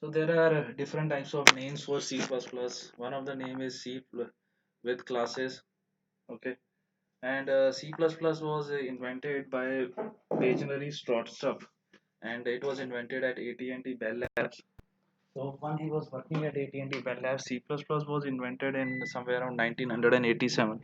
So there are different types of names for C++. One of the name is with classes. Okay, and C++ was invented by Bajnari Strotstup, and it was invented at AT&T Bell Labs. So when he was working at AT&T Bell Labs, C++ was invented in somewhere around 1987.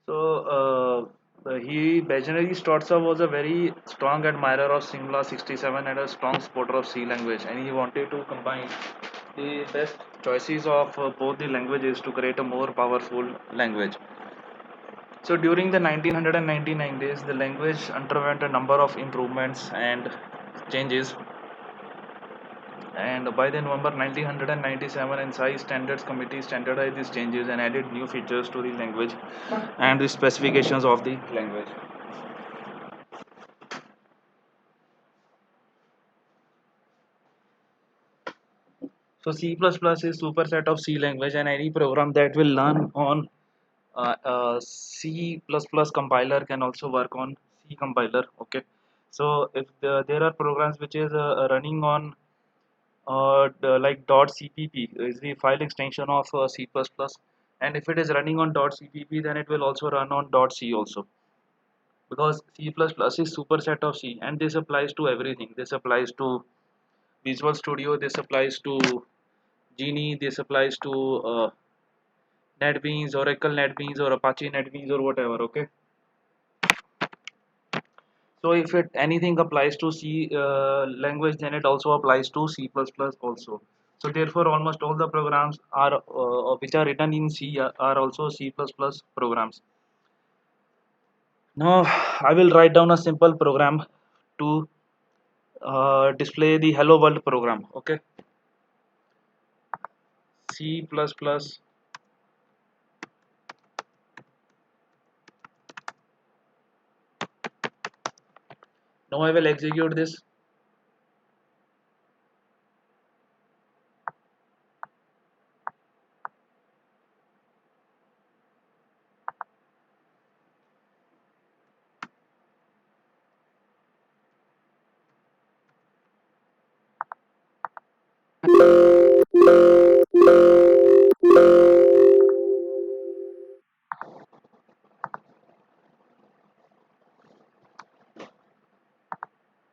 So Bajnani Stotsa was a very strong admirer of Simla 67 and a strong supporter of C language, and he wanted to combine the best choices of both the languages to create a more powerful language. So during the 1999 days, the language underwent a number of improvements and changes, and by the November 1997, NSAI Standards Committee standardized these changes and added new features to the language and the specifications of the language. So C++ is superset of C language, and any program that will learn on C++ compiler can also work on C compiler. Okay. So if there are programs which is running on like .cpp is the file extension of C++, and if it is running on .cpp, then it will also run on .c also, because C++ is superset of C, and this applies to everything. This applies to Visual Studio. This applies to Genie. This applies to NetBeans, Oracle NetBeans, or Apache NetBeans, or whatever. Okay. So if it anything applies to C language, then it also applies to C++ also. So therefore, almost all the programs are which are written in C are also C++ programs. Now I will write down a simple program to display the Hello World program. Okay. C++. Now I will execute this.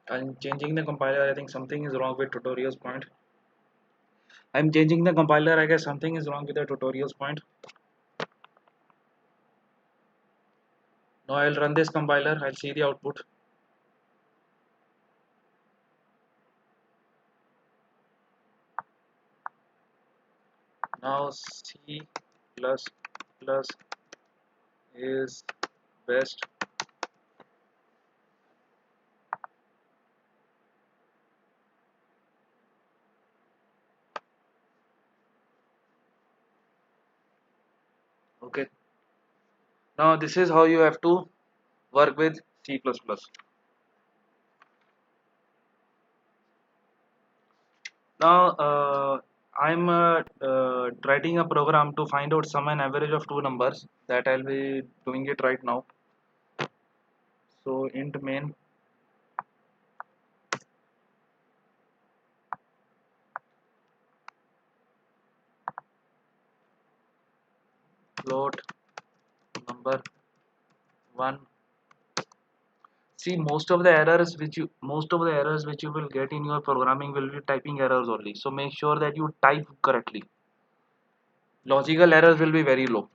I'm changing the compiler. I think something is wrong with tutorials point. I'm changing the compiler. I guess something is wrong with the tutorials point. Now I'll run this compiler. I'll see the output. Now C++ is best. Okay. Now this is how you have to work with C++. Now I'm writing a program to find out sum and average of two numbers. That I'll be doing it right now. So int main float number one. See, most of the errors which you will get in your programming will be typing errors only. So make sure that you type correctly. Logical errors will be very low.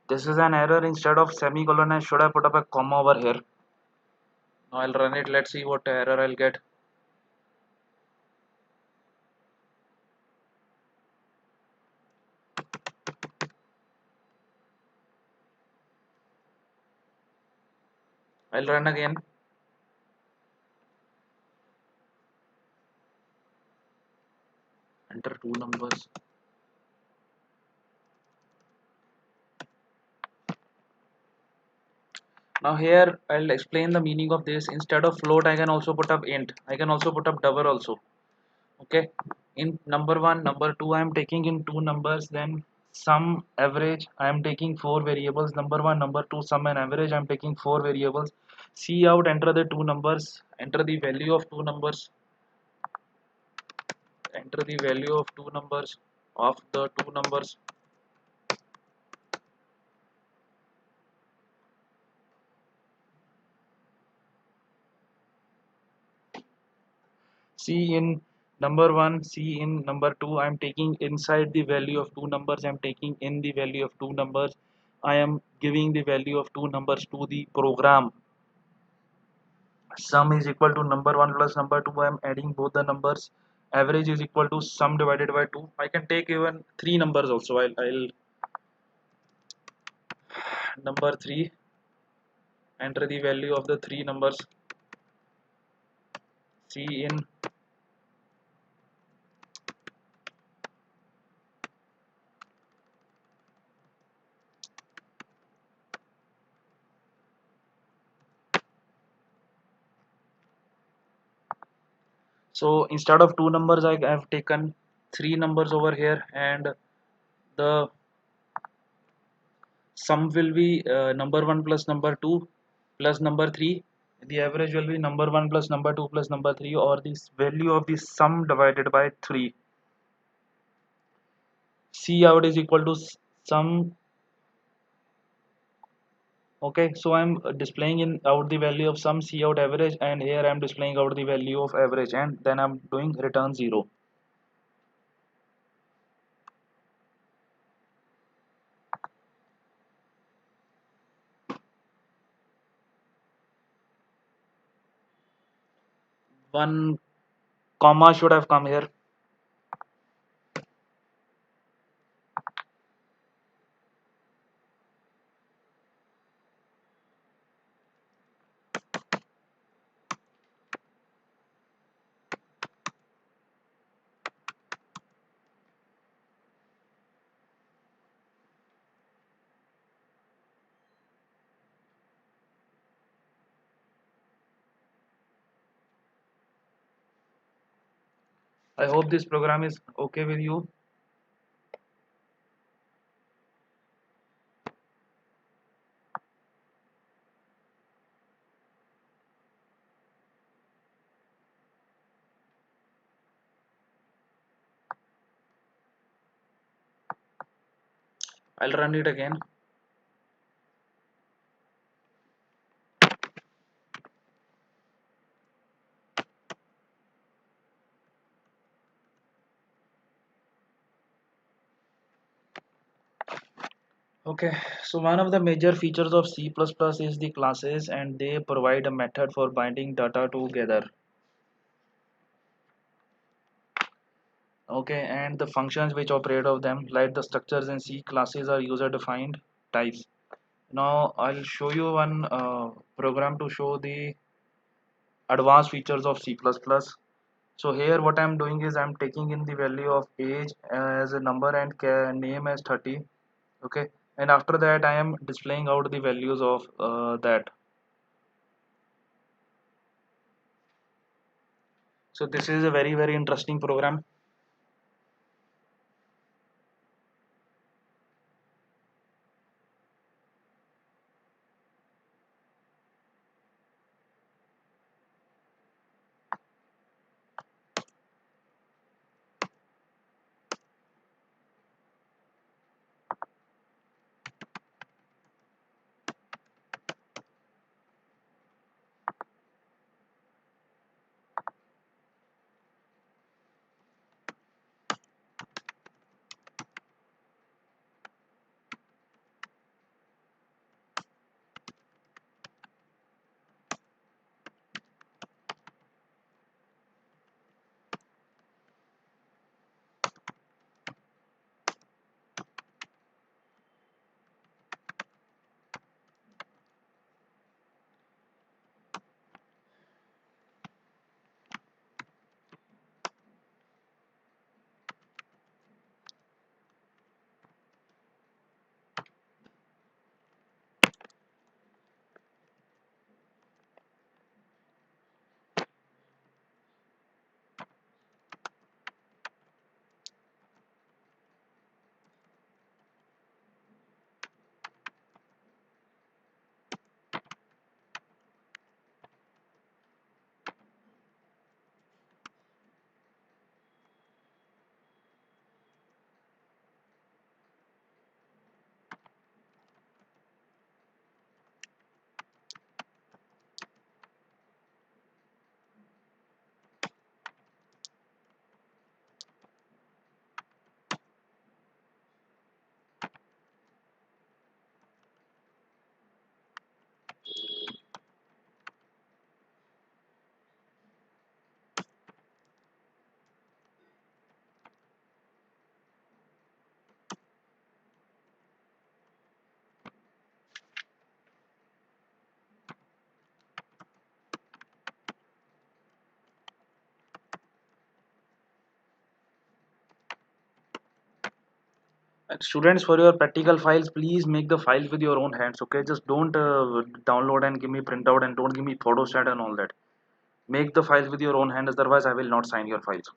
This is an error. Instead of semicolon, I should have put up a comma over here. Now I'll run it. Let's see what error I'll get. I'll run again. Enter two numbers. Now here I'll explain the meaning of this. Instead of float, I can also put up int. I can also put up double also. Okay. In number one, number two, I am taking in two numbers. Then sum, average, I am taking four variables. Number one, number two, sum and average, I am taking four variables. See out, enter the two numbers. Enter the value of two numbers. Enter the value of two numbers. Of the two numbers. C in number one, C in number two. I am taking inside the value of two numbers. I am taking in the value of two numbers. I am giving the value of two numbers to the program. Sum is equal to number one plus number two. I am adding both the numbers. Average is equal to sum divided by two. I can take even three numbers also. I'll number three. Enter the value of the three numbers. C in. So instead of two numbers, I have taken three numbers over here, and the sum will be number one plus number two plus number three. The average will be number one plus number two plus number three, or this value of the sum divided by three. C out is equal to sum. Okay, so I'm displaying in out the value of sum, C out average, and here I'm displaying out the value of average, and then I'm doing return 0. One comma should have come here. I hope this program is okay with you. I'll run it again. Okay, so one of the major features of C++ is the classes, and they provide a method for binding data together. Okay, and the functions which operate of them, like the structures in C, classes are user defined types. Now I'll show you one program to show the advanced features of C++. So here what I'm doing is I'm taking in the value of age as a number and name as 30. Okay, and after that I am displaying out the values of that. So this is a very interesting program. Students, for your practical files, please make the files with your own hands. Okay, just don't download and give me printout, and don't give me photostat and all that. Make the files with your own hands, otherwise I will not sign your files.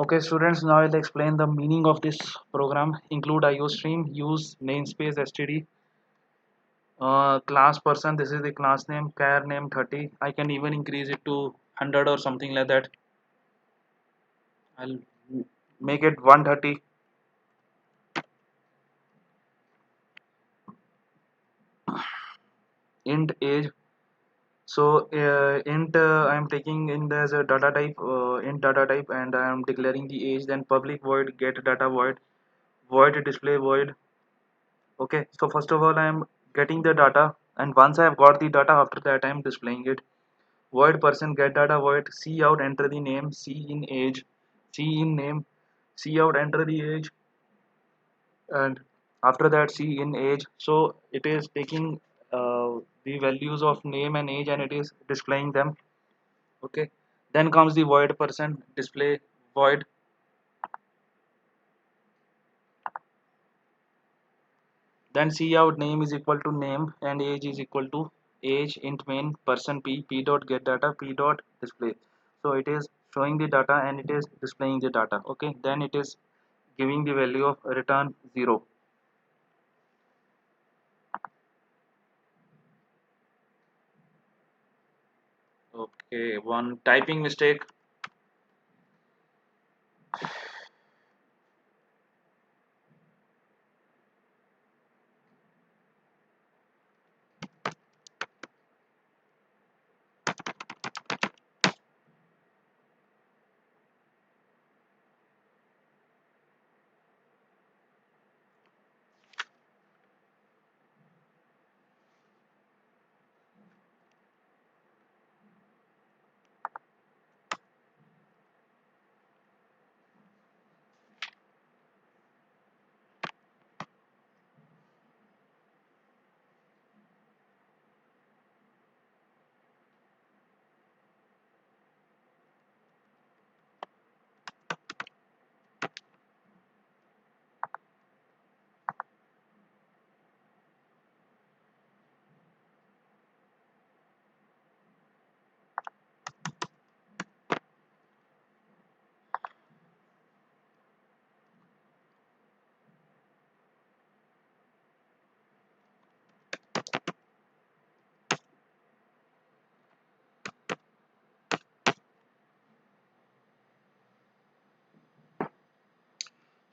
Okay, students, now I'll explain the meaning of this program. Include IOStream, use namespace std, class person, this is the class name, char name 30. I can even increase it to 100 or something like that. I'll make it 130. Int age. So int I'm taking in as a data type, int data type, and I am declaring the age. Then public void get data void, void display void. Okay, so first of all I am getting the data, and once I have got the data, after that I am displaying it. Void person get data void, see out enter the name, see in age, see in name, see out enter the age, and after that see in age. So it is taking the values of name and age, and it is displaying them. Okay, then comes the void person display void. Then see out name is equal to name and age is equal to age. Int main person p dot get data p dot display. So it is showing the data and it is displaying the data. Okay, then it is giving the value of return 0. Okay, one typing mistake.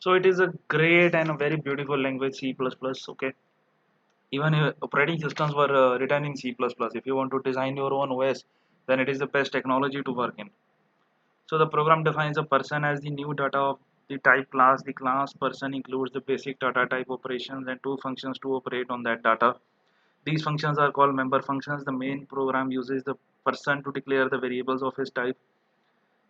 So it is a great and a very beautiful language, C++. Okay, even operating systems were written in C++. If you want to design your own OS, then it is the best technology to work in. So the program defines a person as the new data of the type class. The class person includes the basic data type operations and two functions to operate on that data. These functions are called member functions. The main program uses the person to declare the variables of his type,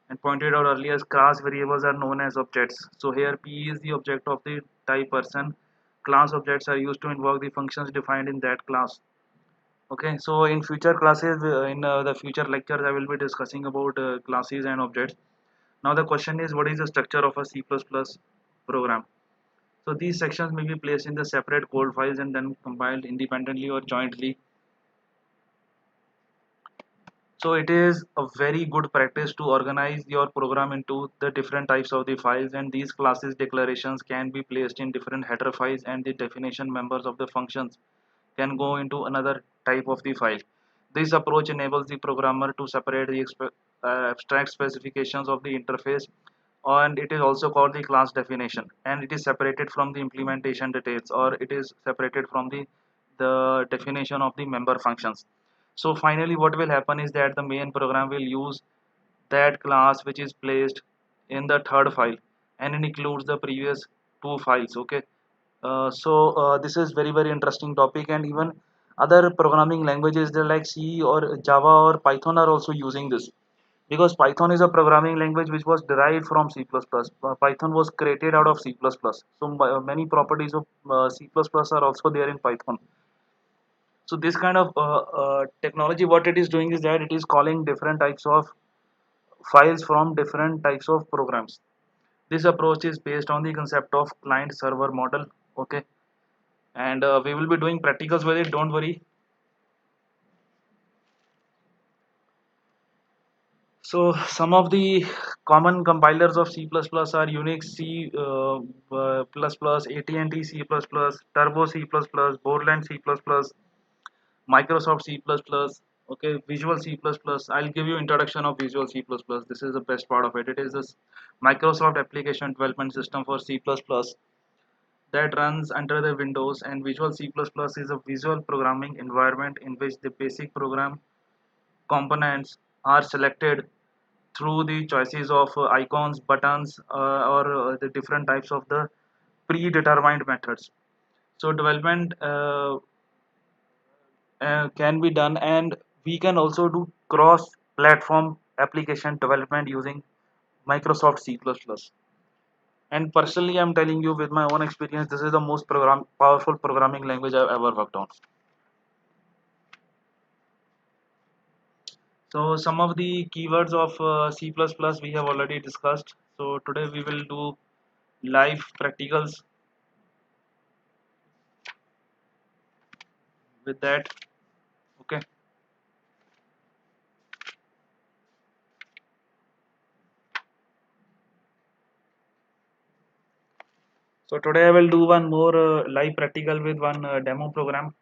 and pointed out earlier, class variables are known as objects. So here P is the object of the type person. Class objects are used to invoke the functions defined in that class. Okay, so in future classes, in the future lectures, I will be discussing about classes and objects. Now the question is, what is the structure of a C++ program? So these sections may be placed in the separate code files and then compiled independently or jointly. So it is a very good practice to organize your program into the different types of the files, and these classes declarations can be placed in different header files, and the definition members of the functions can go into another type of the file. This approach enables the programmer to separate the abstract specifications of the interface, and it is also called the class definition, and it is separated from the implementation details, or it is separated from the definition of the member functions. So finally what will happen is that the main program will use that class which is placed in the third file, and it includes the previous two files. Okay, this is very interesting topic, and even other programming languages they're like C or Java or Python are also using this, because Python is a programming language which was derived from C++. Python was created out of C++. So many properties of C++ are also there in Python. So this kind of technology, what it is doing is that it is calling different types of files from different types of programs. This approach is based on the concept of client server model. Okay, and we will be doing practicals with it, don't worry. So some of the common compilers of C++ are Unix C++, AT&T C++, Turbo C++, Borland C++, Microsoft C++, okay, Visual C++. I'll give you introduction of Visual C++. This is the best part of it. It is this Microsoft application development system for C++ that runs under the Windows, and Visual C++ is a visual programming environment in which the basic program components are selected through the choices of icons, buttons, or the different types of the predetermined methods. So development can be done, and we can also do cross platform application development using Microsoft C++. And personally I'm telling you with my own experience, this is the most powerful programming language I've ever worked on. So some of the keywords of C++ we have already discussed. So today we will do live practicals with that. Okay, so today I will do one more live practical with one demo program.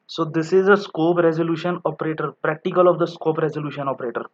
So this is a scope resolution operator, practical of the scope resolution operator.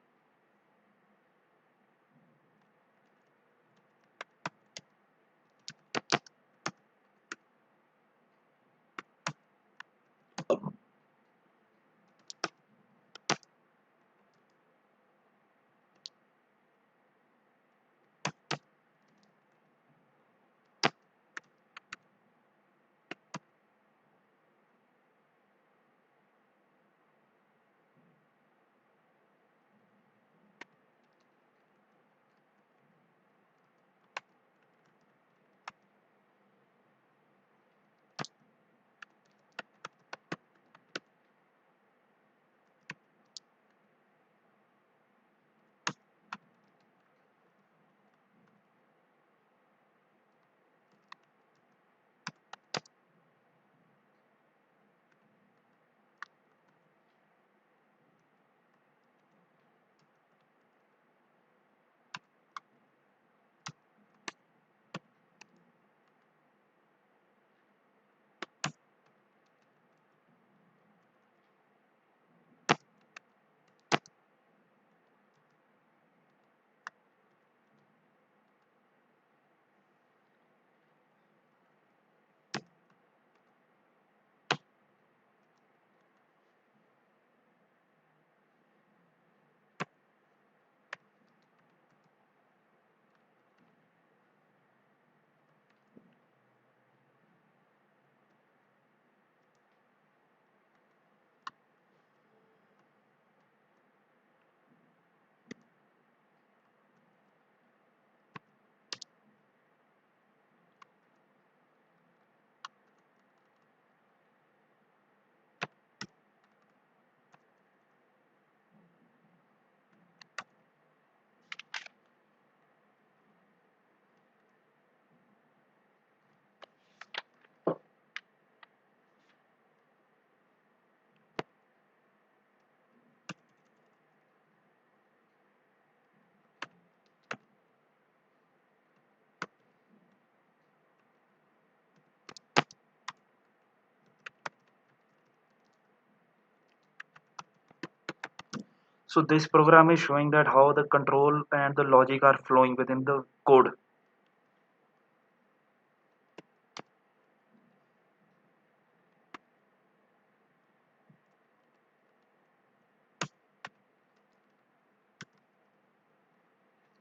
So this program is showing that how the control and the logic are flowing within the code.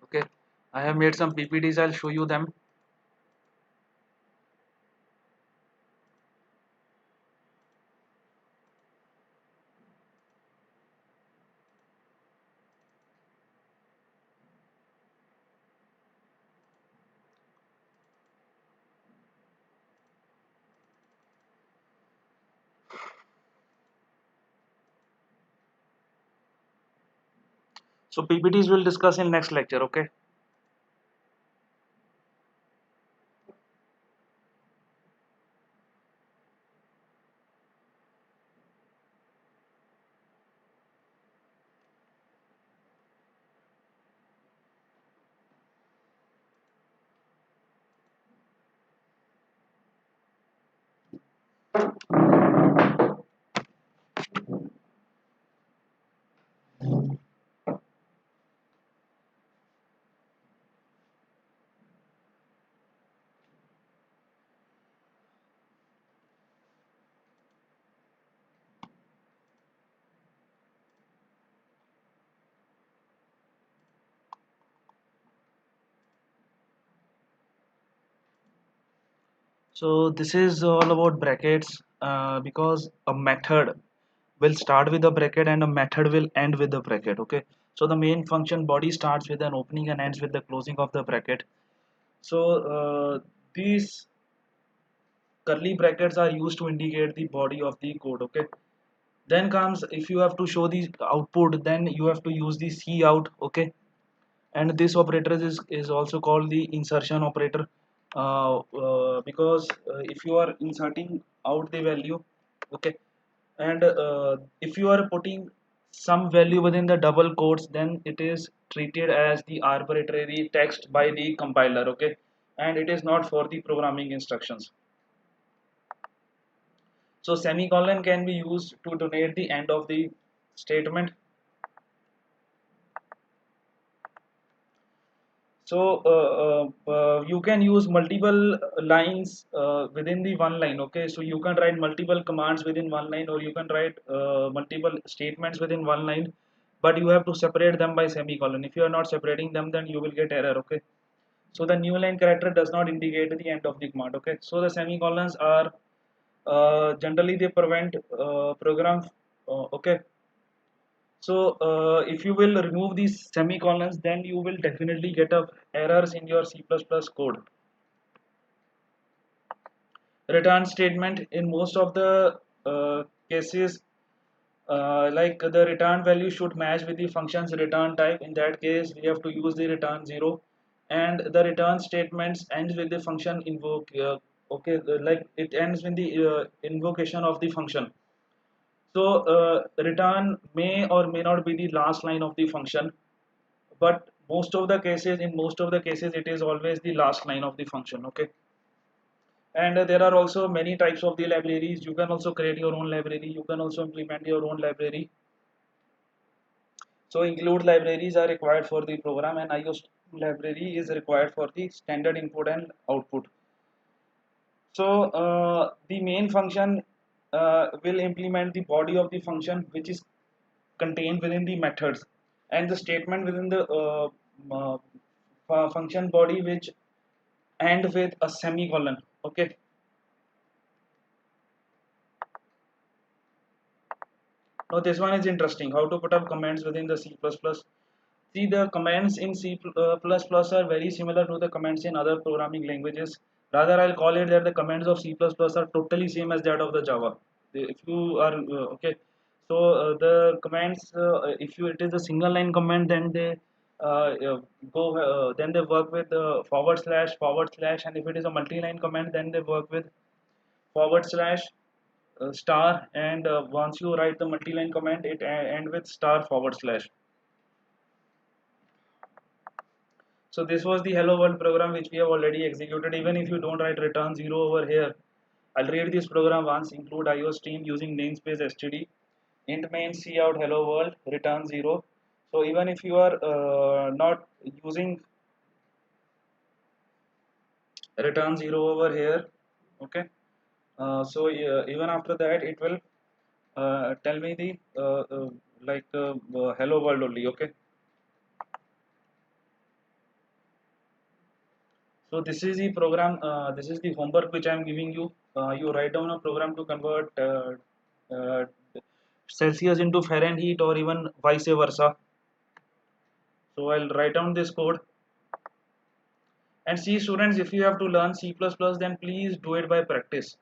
Okay, I have made some PPTs. I'll show you them. So PPTs will discuss in next lecture. Okay. So this is all about brackets because a method will start with a bracket and a method will end with the bracket. Okay. So the main function body starts with an opening and ends with the closing of the bracket. So these curly brackets are used to indicate the body of the code. Okay. Then comes if you have to show the output, then you have to use the C out. Okay. And this operator is also called the insertion operator because if you are inserting out the value, okay, and if you are putting some value within the double quotes, then it is treated as the arbitrary text by the compiler. Okay, and it is not for the programming instructions. So semicolon can be used to denote the end of the statement. So you can use multiple lines within the one line. Okay, so you can write multiple commands within one line, or you can write multiple statements within one line, but you have to separate them by semicolon. If you are not separating them, then you will get error. Okay, so the new line character does not indicate the end of the command. Okay, so the semicolons are generally they prevent program. Okay, so if you will remove these semicolons, then you will definitely get a errors in your C++ code. Return statement in most of the cases, like the return value should match with the function's return type. In that case, we have to use the return 0, and the return statements ends with the function invoke. Okay, like it ends with the invocation of the function. So return may or may not be the last line of the function, but in most of the cases it is always the last line of the function. Okay, and there are also many types of the libraries. You can also create your own library, you can also implement your own library. So include libraries are required for the program, and IO library is required for the standard input and output. So the main function will implement the body of the function which is contained within the methods, and the statement within the uh, function body which end with a semicolon. Okay. Now this one is interesting. How to put up commands within the C++. See, the commands in C++ are very similar to the commands in other programming languages. Rather, I'll call it that the commands of C++ are totally same as that of the Java. If you are okay, so the commands, if you it is a single line command, then they then they work with forward slash, and if it is a multi-line command, then they work with forward slash star, and once you write the multi-line command, it end with star forward slash. So this was the hello world program which we have already executed. Even if you don't write return 0 over here, I'll read this program once. Include IO stream using namespace std int main cout hello world return 0. So even if you are not using return 0 over here, okay, even after that it will tell me the hello world only, okay. So this is the program, this is the homework which I am giving you. You write down a program to convert uh, Celsius into Fahrenheit or even vice versa. So I'll write down this code. And see students, if you have to learn C++, then please do it by practice.